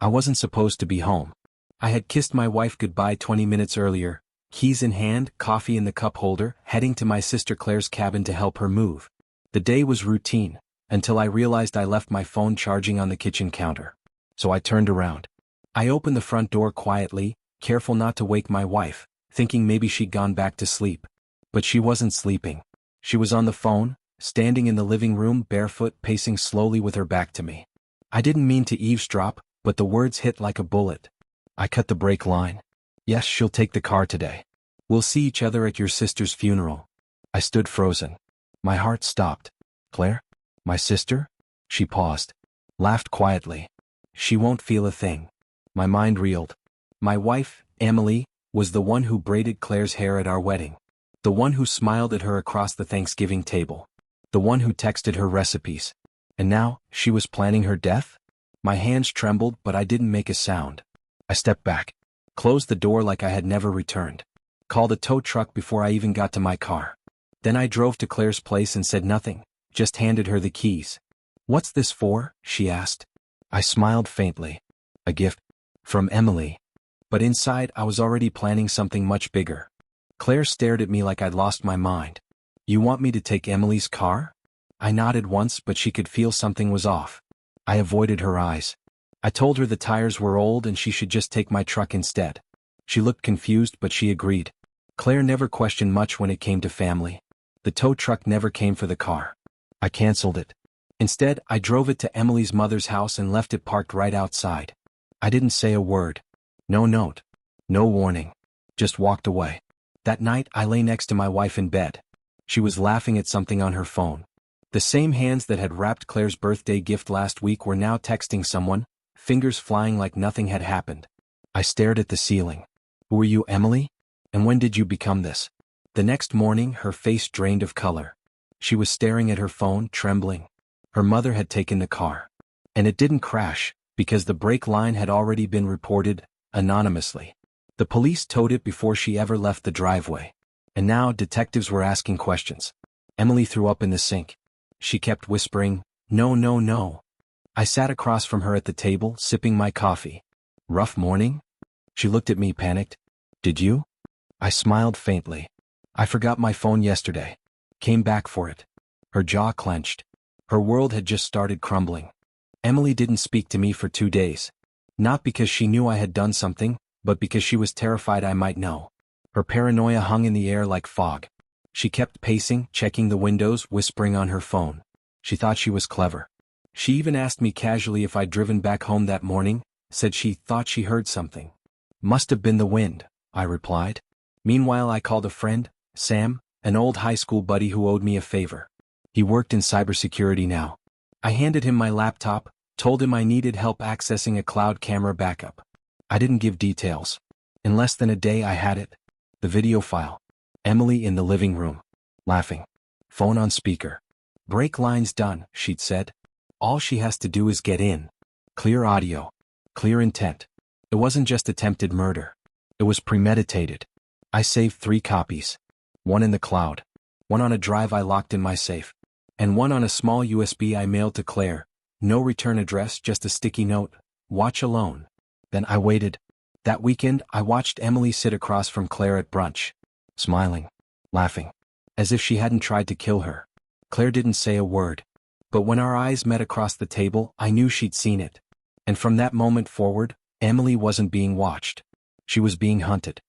I wasn't supposed to be home. I had kissed my wife goodbye 20 minutes earlier, keys in hand, coffee in the cup holder, heading to my sister Claire's cabin to help her move. The day was routine, until I realized I left my phone charging on the kitchen counter. So I turned around. I opened the front door quietly, careful not to wake my wife, thinking maybe she'd gone back to sleep. But she wasn't sleeping. She was on the phone, standing in the living room barefoot, pacing slowly with her back to me. I didn't mean to eavesdrop, but the words hit like a bullet. I cut the brake line. Yes, she'll take the car today. We'll see each other at your sister's funeral. I stood frozen. My heart stopped. Claire? My sister? She paused. Laughed quietly. She won't feel a thing. My mind reeled. My wife, Emily, was the one who braided Claire's hair at our wedding. The one who smiled at her across the Thanksgiving table. The one who texted her recipes. And now, she was planning her death? My hands trembled, but I didn't make a sound. I stepped back. Closed the door like I had never returned. Called a tow truck before I even got to my car. Then I drove to Claire's place and said nothing, just handed her the keys. What's this for? She asked. I smiled faintly. A gift. From Emily. But inside I was already planning something much bigger. Claire stared at me like I'd lost my mind. You want me to take Emily's car? I nodded once, but she could feel something was off. I avoided her eyes. I told her the tires were old and she should just take my truck instead. She looked confused, but she agreed. Claire never questioned much when it came to family. The tow truck never came for the car. I canceled it. Instead, I drove it to Emily's mother's house and left it parked right outside. I didn't say a word. No note. No warning. Just walked away. That night, I lay next to my wife in bed. She was laughing at something on her phone. The same hands that had wrapped Claire's birthday gift last week were now texting someone, fingers flying like nothing had happened. I stared at the ceiling. Who are you, Emily? And when did you become this? The next morning, her face drained of color. She was staring at her phone, trembling. Her mother had taken the car. And it didn't crash, because the brake line had already been reported, anonymously. The police towed it before she ever left the driveway. And now detectives were asking questions. Emily threw up in the sink. She kept whispering, "No, no, no." I sat across from her at the table, sipping my coffee. Rough morning? She looked at me, panicked. Did you? I smiled faintly. I forgot my phone yesterday. Came back for it. Her jaw clenched. Her world had just started crumbling. Emily didn't speak to me for 2 days. Not because she knew I had done something, but because she was terrified I might know. Her paranoia hung in the air like fog. She kept pacing, checking the windows, whispering on her phone. She thought she was clever. She even asked me casually if I'd driven back home that morning, said she thought she heard something. Must have been the wind, I replied. Meanwhile, I called a friend, Sam, an old high school buddy who owed me a favor. He worked in cybersecurity now. I handed him my laptop, told him I needed help accessing a cloud camera backup. I didn't give details. In less than a day I had it. The video file. Emily in the living room. Laughing. Phone on speaker. Brake line's done, she'd said. All she has to do is get in. Clear audio. Clear intent. It wasn't just attempted murder. It was premeditated. I saved 3 copies. One in the cloud. One on a drive I locked in my safe. And one on a small USB I mailed to Claire. No return address, just a sticky note. Watch alone. Then I waited. That weekend, I watched Emily sit across from Claire at brunch. Smiling. Laughing. As if she hadn't tried to kill her. Claire didn't say a word. But when our eyes met across the table, I knew she'd seen it. And from that moment forward, Emily wasn't being watched. She was being hunted.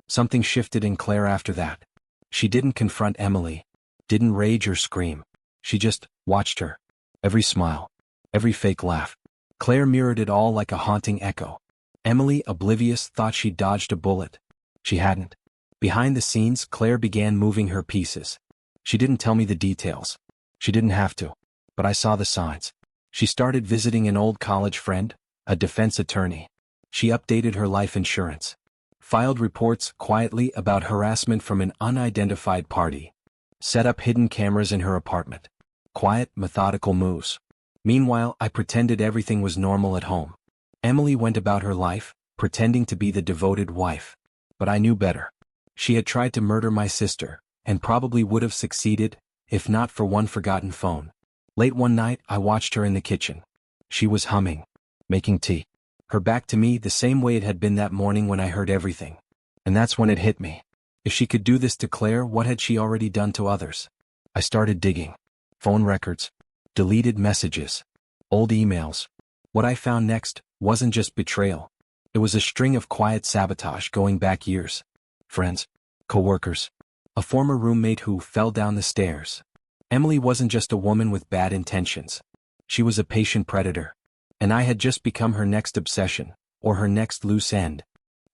Something shifted in Claire after that. She didn't confront Emily. Didn't rage or scream. She just watched her. Every smile. Every fake laugh. Claire mirrored it all like a haunting echo. Emily, oblivious, thought she'd dodged a bullet. She hadn't. Behind the scenes, Claire began moving her pieces. She didn't tell me the details. She didn't have to. But I saw the signs. She started visiting an old college friend, a defense attorney. She updated her life insurance. Filed reports quietly about harassment from an unidentified party. Set up hidden cameras in her apartment. Quiet, methodical moves. Meanwhile, I pretended everything was normal at home. Emily went about her life, pretending to be the devoted wife. But I knew better. She had tried to murder my sister, and probably would have succeeded, if not for one forgotten phone. Late one night, I watched her in the kitchen. She was humming. Making tea. Her back to me the same way it had been that morning when I heard everything. And that's when it hit me. If she could do this to Claire, what had she already done to others? I started digging. Phone records. Deleted messages. Old emails. What I found next wasn't just betrayal. It was a string of quiet sabotage going back years. Friends. Co-workers. A former roommate who fell down the stairs. Emily wasn't just a woman with bad intentions. She was a patient predator. And I had just become her next obsession, or her next loose end.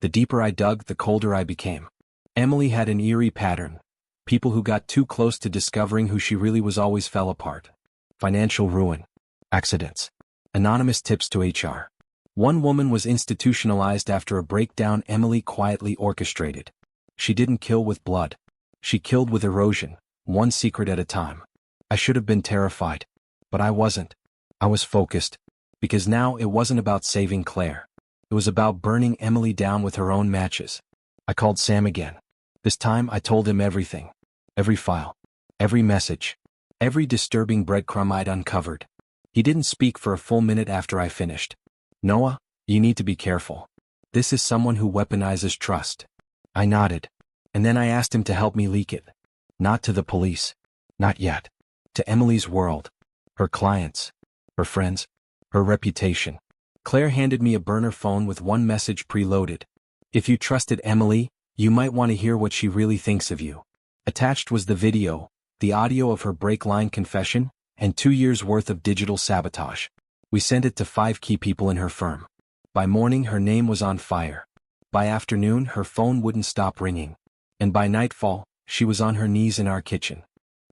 The deeper I dug, the colder I became. Emily had an eerie pattern. People who got too close to discovering who she really was always fell apart. Financial ruin. Accidents. Anonymous tips to HR. One woman was institutionalized after a breakdown Emily quietly orchestrated. She didn't kill with blood. She killed with erosion, one secret at a time. I should have been terrified. But I wasn't. I was focused. Because now it wasn't about saving Claire. It was about burning Emily down with her own matches. I called Sam again. This time I told him everything. Every file. Every message. Every disturbing breadcrumb I'd uncovered. He didn't speak for a full minute after I finished. Noah, you need to be careful. This is someone who weaponizes trust. I nodded. And then I asked him to help me leak it. Not to the police. Not yet. To Emily's world. Her clients. Her friends. Her reputation. Claire handed me a burner phone with one message preloaded. If you trusted Emily, you might want to hear what she really thinks of you. Attached was the video, the audio of her break-line confession, and 2 years' worth of digital sabotage. We sent it to 5 key people in her firm. By morning her name was on fire. By afternoon her phone wouldn't stop ringing. And by nightfall, she was on her knees in our kitchen.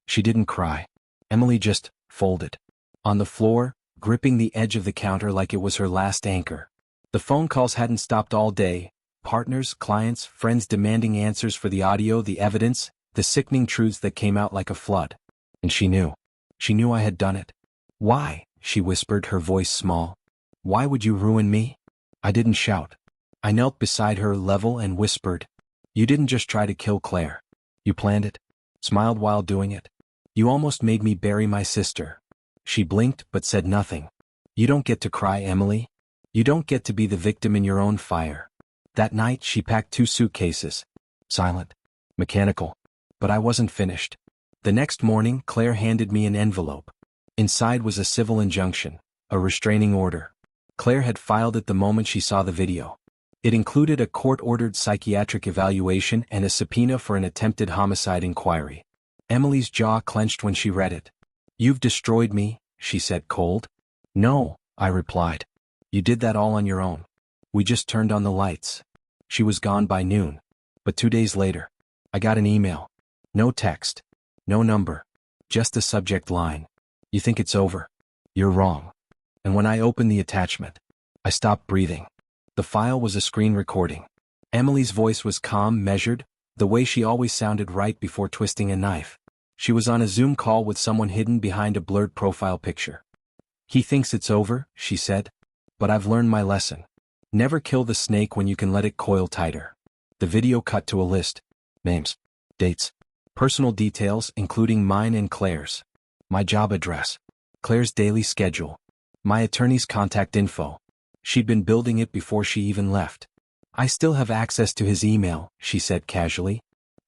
She didn't cry. Emily just folded. On the floor, gripping the edge of the counter like it was her last anchor. The phone calls hadn't stopped all day. Partners, clients, friends demanding answers for the audio, the evidence, the sickening truths that came out like a flood. And she knew. She knew I had done it. Why? She whispered, her voice small. Why would you ruin me? I didn't shout. I knelt beside her, level, and whispered. You didn't just try to kill Claire. You planned it. Smiled while doing it. You almost made me bury my sister. She blinked but said nothing. You don't get to cry, Emily. You don't get to be the victim in your own fire. That night she packed 2 suitcases. Silent. Mechanical. But I wasn't finished. The next morning Claire handed me an envelope. Inside was a civil injunction, a restraining order. Claire had filed it the moment she saw the video. It included a court-ordered psychiatric evaluation and a subpoena for an attempted homicide inquiry. Emily's jaw clenched when she read it. You've destroyed me, she said cold. No, I replied. You did that all on your own. We just turned on the lights. She was gone by noon. But 2 days later, I got an email. No text. No number. Just a subject line. You think it's over? You're wrong. And when I opened the attachment, I stopped breathing. The file was a screen recording. Emily's voice was calm, measured, the way she always sounded right before twisting a knife. She was on a Zoom call with someone hidden behind a blurred profile picture. He thinks it's over, she said. But I've learned my lesson. Never kill the snake when you can let it coil tighter. The video cut to a list. Names. Dates. Personal details, including mine and Claire's. My job address. Claire's daily schedule. My attorney's contact info. She'd been building it before she even left. I still have access to his email, she said casually.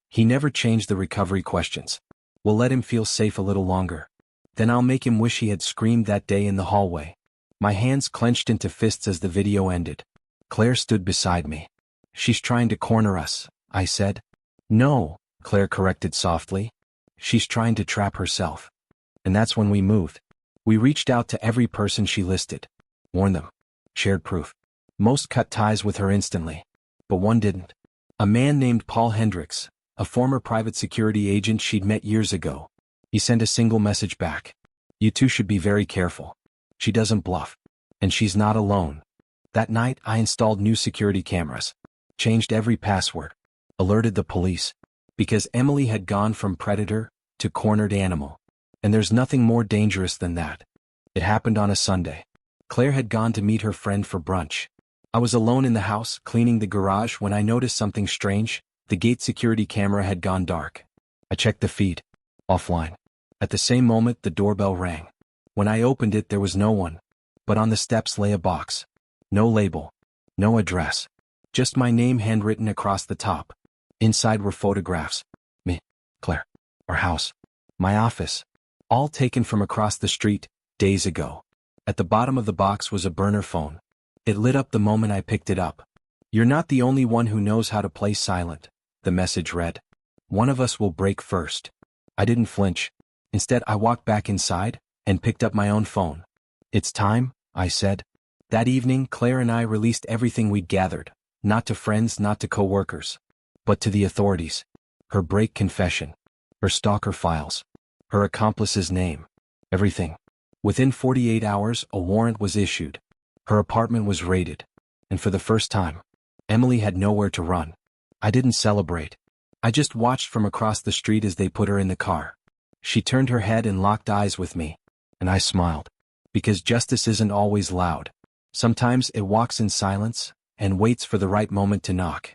He never changed the recovery questions. We'll let him feel safe a little longer. Then I'll make him wish he had screamed that day in the hallway. My hands clenched into fists as the video ended. Claire stood beside me. She's trying to corner us, I said. No, Claire corrected softly. She's trying to trap herself. And that's when we moved. We reached out to every person she listed. Warned them. Shared proof. Most cut ties with her instantly. But one didn't. A man named Paul Hendricks, a former private security agent she'd met years ago. He sent a single message back. You two should be very careful. She doesn't bluff. And she's not alone. That night I installed new security cameras. Changed every password. Alerted the police. Because Emily had gone from predator to cornered animal. And there's nothing more dangerous than that. It happened on a Sunday. Claire had gone to meet her friend for brunch. I was alone in the house, cleaning the garage, when I noticed something strange. The gate security camera had gone dark. I checked the feed. Offline. At the same moment the doorbell rang. When I opened it there was no one. But on the steps lay a box. No label. No address. Just my name handwritten across the top. Inside were photographs. Me, Claire, our house, my office. All taken from across the street, days ago. At the bottom of the box was a burner phone. It lit up the moment I picked it up. "You're not the only one who knows how to play silent," the message read. "One of us will break first." I didn't flinch. Instead, I walked back inside and picked up my own phone. "It's time," I said. That evening, Claire and I released everything we'd gathered, not to friends, not to co-workers, but to the authorities. Her break confession, her stalker files, her accomplice's name, everything. Within 48 hours, a warrant was issued. Her apartment was raided. And for the first time, Emily had nowhere to run. I didn't celebrate. I just watched from across the street as they put her in the car. She turned her head and locked eyes with me. And I smiled. Because justice isn't always loud. Sometimes it walks in silence and waits for the right moment to knock.